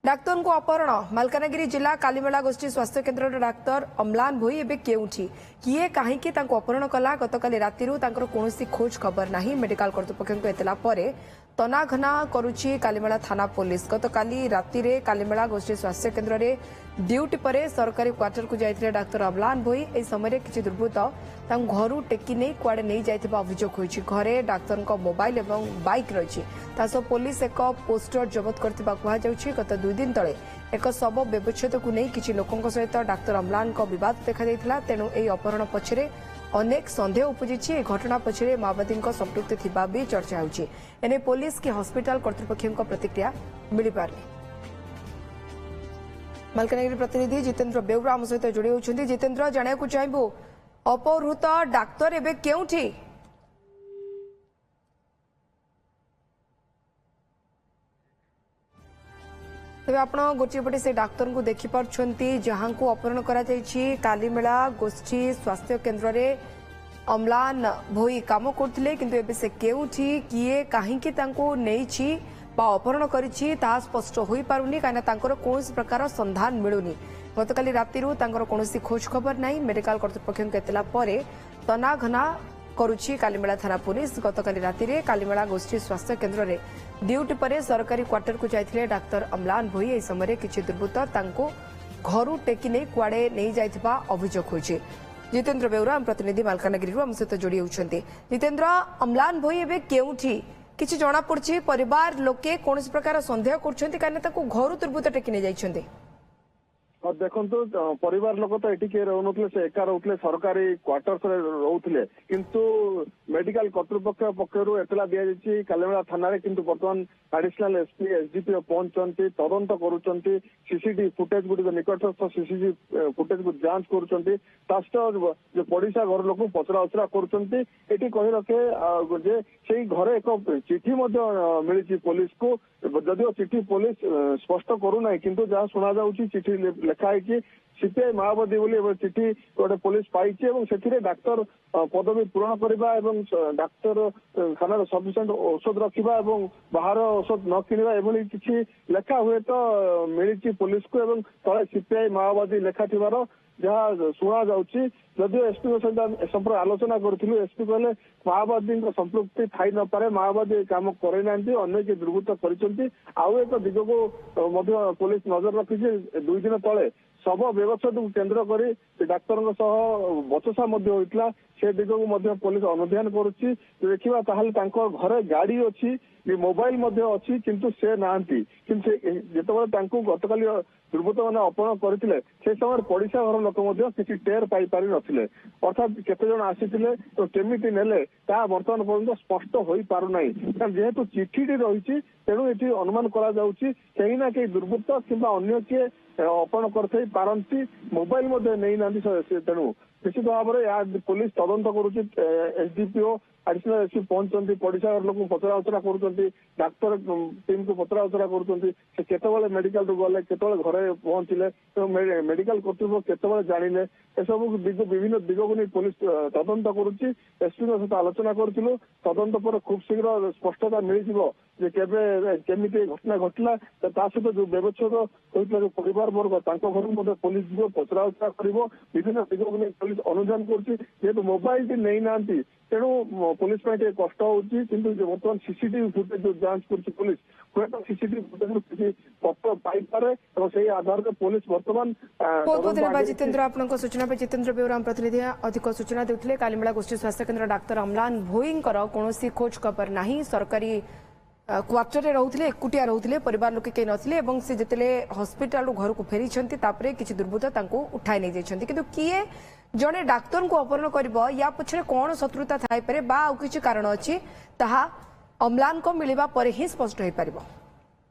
Doctor को अपहरण मालकानगिरी जिला कालीमेला गोष्ठी स्वास्थ्य केन्द्र डाक्तर अम्लान भोई एवं केउठी किए कहीं अपहरण कला गतकाली राति कौन खोज खबर नहीं मेडिकल कर्तृपक्ष एतला तनाघना करुछि कालीमेला थाना पुलिस गतकाली राति रे कालीमेला गोष्ठी स्वास्थ्य केन्द्र में ड्यूटी पर सरकारी क्वार्टर को जाइथिले डाक्तर अम्लान भोई एही समय किछि दुर्बृत्त घर टेकी नहीं कुआड़े नहीं जाइथिबा अभियोग होइछि। घरे डाक्तर मोबाइल एवं बाइक रही पुलिस एक पोस्टर जबत करथिबा कुहा जाउछि। गत 2 दिन तले एक शव व्यवच्छेद को नहीं किछि लोकंक सहित डाक्तर अम्लान विवाद देखा जाइथिला। तेणु एही अपहरण पछरे अनेक सन्देह उपजिछि। घटना पछरे माओवादी संपृक्ति थिबा भी चर्चा होछि। एने पुलिस की हॉस्पिटल कर्तृपक्ष प्रतिक्रिया मिली पारनी। मालकानगिरी प्रतिनिधि जितेन्द्र बेउरा आम सहित जोड़ी होती। जितेन्द्र जाना चाहबू अपहृत डाक्तर एवं केउठी तेज आप गोटेपटे से डाक्तर को देखिपार जहां को अपहरण करा कालीमेला गोष्ठी स्वास्थ्य केन्द्र में अम्लान भोई काम करते किंतु से केउठी किए कहीं नहीं अपहरण करिछि ताहा स्पष्ट होई पारुनी काना तांकर कोनोसी प्रकार संधान मिलुनी। गतकाली रातिरु तांकर कोनोसी खोज खबर नहीं मेडिकल कर्तृपक्ष एतला परे तनाघना करुछि कालीमेला थाना पुलिस। गतकाली राति रे कालीमेला गोष्ठी स्वास्थ्य केन्द्र में ड्यूटी पर सरकारी क्वार्टर को जाइथिले डाक्तर अम्लान भोई एही समय किछि दुर्बृत्त तांको घरु टेकी नहीं कुआड़े नहीं जाइथिबा अभियोग होइछि। जितेन्द्र बेउरा प्रतिनिधि मालकानगिरी आम सहित जोड़ी होती। जितेन्द्र अम्लान भोई एवं केउठी किछि जना पड़छि परिवार लोके कौन प्रकार सन्देह करछन्ति कारण ताको घर दुर्बृत्त टेकी नहीं जाइछन्ति। देखो परिवार लोक तो ये किए रोते से एका रोते सरकारी क्वार्टर्स रोते किंतु मेडिकल कर्तृपक्ष पक्षर एतला दि जाइए कालीमेला थाना किंतु बर्तमान एडिशनल एसपी एसडीपीओ पहुंचती तदंत करुँच सीसीटीवी फुटेज गुड़िक निकटस्थ सीसीटीवी फुटेज को जांच कर पड़िशा घर लोक पचरा उचरा करी कही रखे जे से घरे एक चिठी मिली पुलिस को जदिव चिठी पुलिस स्पष्ट करूना किंतु जहाँ शुणा जाऊँगी चिठी लेखाई सीपीआई माओवादी बोली चिठी गोटे पुलिस पाई से डाक्तर पदवी पूरण करने डाक्तर खाना सफिसीयंट औषध रखा बाहर औषध न किणवा एभली किसी लेखा हुए तो मिली पुलिस को तले सीपीआई माओवादी लेखा थिबार जहाँ शुणा जाऊँगी। जदिव एसपी सहित संपर्क आलोचना करूँ एसपी कहले माओवादी संपृक्ति थी न पारे माओवादी काम करे ना अन्य किए दुर्बृत्त कर आउ एक दिग को पुलिस नजर रखी 2 दिन तले शव व्यवच्छेद को केन्द्र कर डाक्तर बचसा होता से दिग को पुलिस अनुधान करुच्ची देखा घरे गाड़ी अच्छी मोबाइल अच्छी किंतु से नांती किंतु जिते गतकाली दुर्बृत्त मैंने अपहरण करते से समय पड़िशा घर लोक किसी टेर पाई पारि नथिले अर्थात केते जण आसीथिले तो केमिति नेले ता वर्तमान पर्यंत स्पष्ट होई पारु नाही कारण जेहेतु चिठीटी रही तेणु ये अनुमान करा जाउची कहीं ना कहीं दुर्बृत्त किंबा अन्य किए अपहरण करथै पारंती मोबाइल नहीं नांदी तेणु निश्चित भाव में पुलिस तदंत करुच्ची एसडीपीओ एडिशनल एसपी पहुंचती पड़िशा घर लोक पचरा उचरा कर डाक्तर टीम को पचरा उचरा कर मेडिकल गले केतबेले घरे पहुंचले मेडिकल कर्तृपक्ष केतबेले जानिले एसबू विभिन्न दिग को नहीं पुलिस तदंत करुच्ची एसपी सहित आलोचना करूँ तदंत पर खूब शीघ्र स्पष्टता मिल केमी घटना घटला सहित जो व्यवच्छेद होता जो परिवार वर्ग घर पुलिस जीव पचरा उचरा कर विभिन्न दिग को नहीं पुलिस अनुधान करेतु मोबाइल नहीं ना तेणु पुलिस कष्ट होती किंतु बर्तमान सीसीटीवी फुटेज जो जांच कर पुलिस हुए तो सीसीटीवी फुटेज किसी पत्र पाई पारे से आधार में पुलिस बर्तमान बहुत बहुत धन्यवाद जितेन्द्र आपन सूचना पे। जितेन्द्र बेउरा प्रतिनिधि अधिक सूचना देते कालीमेला गोष्ठी स्वास्थ्य केन्द्र डाक्तर अम्लान भोई कौन खोज खबर नहीं सरकारी क्वार्टर रे रहउथिले एकुटिया रहउथिले परिवार लोके के नथिले एवं से जतले हॉस्पिटल घर को फेरी छंती तापरे किछि दुर्बृत्त तांको उठाई नै जायछंती किंतु किए जने डाक्तर को अपहरण करबो या पछरे कोन शत्रुता थाई पारे बा किछि कारण अछि ताहा अम्लान को मिलिबा परे ही स्पष्ट होई पारिबो।